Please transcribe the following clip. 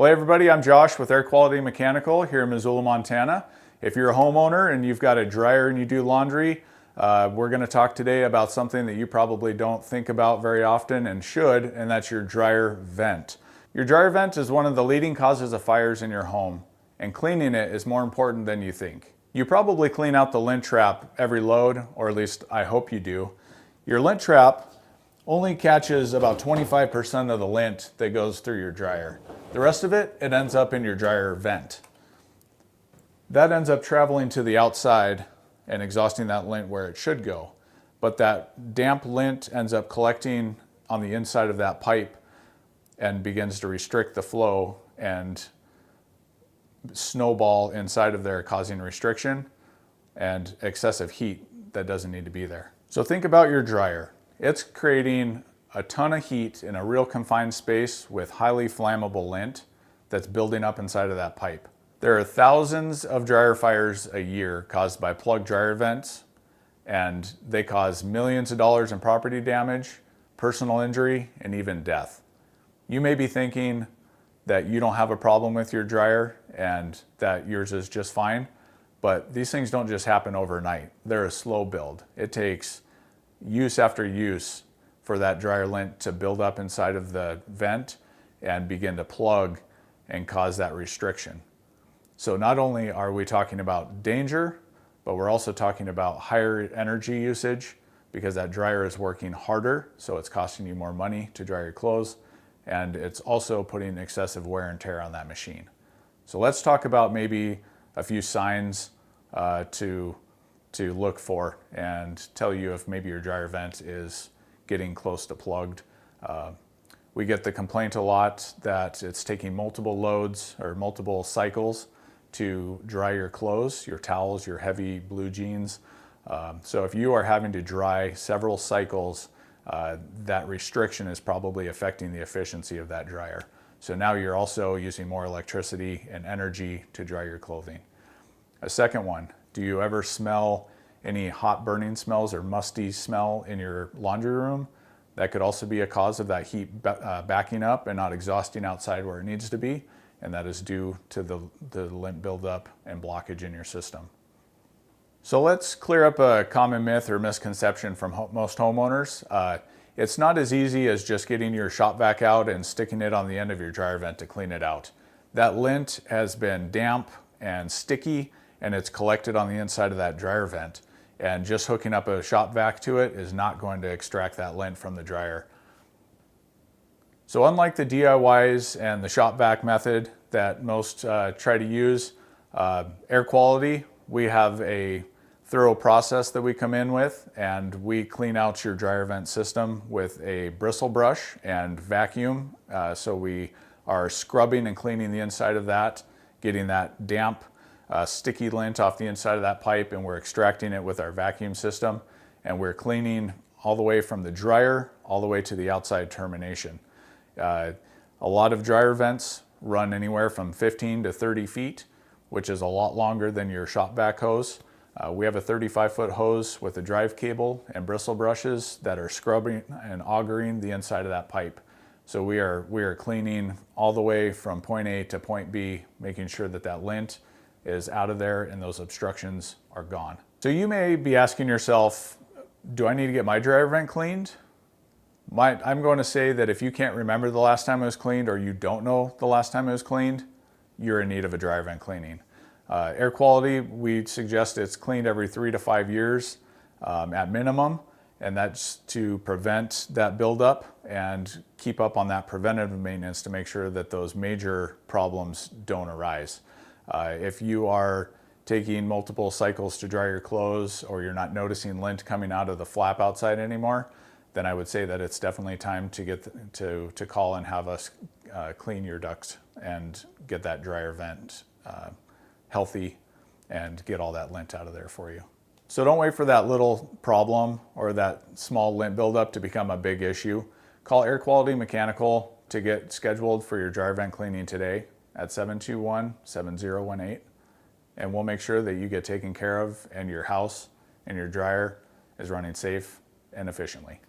Well, hey everybody, I'm Josh with Air Quality Mechanical here in Missoula, Montana. If you're a homeowner and you've got a dryer and you do laundry, we're going to talk today about something that you probably don't think about very often and should, and that's your dryer vent. Your dryer vent is one of the leading causes of fires in your home, and cleaning it is more important than you think. You probably clean out the lint trap every load, or at least I hope you do. Your lint trap only catches about 25% of the lint that goes through your dryer. The rest of it ends up in your dryer vent. That ends up traveling to the outside and exhausting that lint where it should go. But that damp lint ends up collecting on the inside of that pipe and begins to restrict the flow and snowball inside of there, causing restriction and excessive heat that doesn't need to be there. So think about your dryer. It's creating a ton of heat in a real confined space with highly flammable lint that's building up inside of that pipe. There are thousands of dryer fires a year caused by plugged dryer vents, and they cause millions of dollars in property damage, personal injury, and even death. You may be thinking that you don't have a problem with your dryer and that yours is just fine, but these things don't just happen overnight. They're a slow build. It takes use after use for that dryer lint to build up inside of the vent and begin to plug and cause that restriction. So not only are we talking about danger, but we're also talking about higher energy usage because that dryer is working harder, so it's costing you more money to dry your clothes, and it's also putting excessive wear and tear on that machine. So let's talk about maybe a few signs to look for and tell you if maybe your dryer vent is getting close to plugged. We get the complaint a lot that it's taking multiple loads or multiple cycles to dry your clothes, your towels, your heavy blue jeans. So if you are having to dry several cycles, that restriction is probably affecting the efficiency of that dryer. So now you're also using more electricity and energy to dry your clothing. A second one, do you ever smell any hot burning smells or musty smell in your laundry room? That could also be a cause of that heat backing up and not exhausting outside where it needs to be, and that is due to the lint buildup and blockage in your system. So let's clear up a common myth or misconception from most homeowners. It's not as easy as just getting your shop vac out and sticking it on the end of your dryer vent to clean it out. That lint has been damp and sticky, and it's collected on the inside of that dryer vent. And just hooking up a shop vac to it is not going to extract that lint from the dryer. So unlike the DIYs and the shop vac method that most try to use, Air Quality, we have a thorough process that we come in with, and we clean out your dryer vent system with a bristle brush and vacuum. So we are scrubbing and cleaning the inside of that, getting that damp, sticky lint off the inside of that pipe, and we're extracting it with our vacuum system, and we're cleaning all the way from the dryer all the way to the outside termination. A lot of dryer vents run anywhere from 15 to 30 feet, which is a lot longer than your shop vac hose. We have a 35-foot hose with a drive cable and bristle brushes that are scrubbing and augering the inside of that pipe. So we are cleaning all the way from point A to point B, making sure that that lint is out of there and those obstructions are gone. So you may be asking yourself, do I need to get my dryer vent cleaned? I'm going to say that if you can't remember the last time it was cleaned or you don't know the last time it was cleaned, you're in need of a dryer vent cleaning. Air Quality, we suggest it's cleaned every 3 to 5 years at minimum, and that's to prevent that buildup and keep up on that preventative maintenance to make sure that those major problems don't arise. If you are taking multiple cycles to dry your clothes or you're not noticing lint coming out of the flap outside anymore, then I would say that it's definitely time to get to call and have us clean your ducts and get that dryer vent healthy and get all that lint out of there for you. So don't wait for that little problem or that small lint buildup to become a big issue. Call Air Quality Mechanical to get scheduled for your dryer vent cleaning today at 721-7018, and we'll make sure that you get taken care of and your house and your dryer is running safe and efficiently.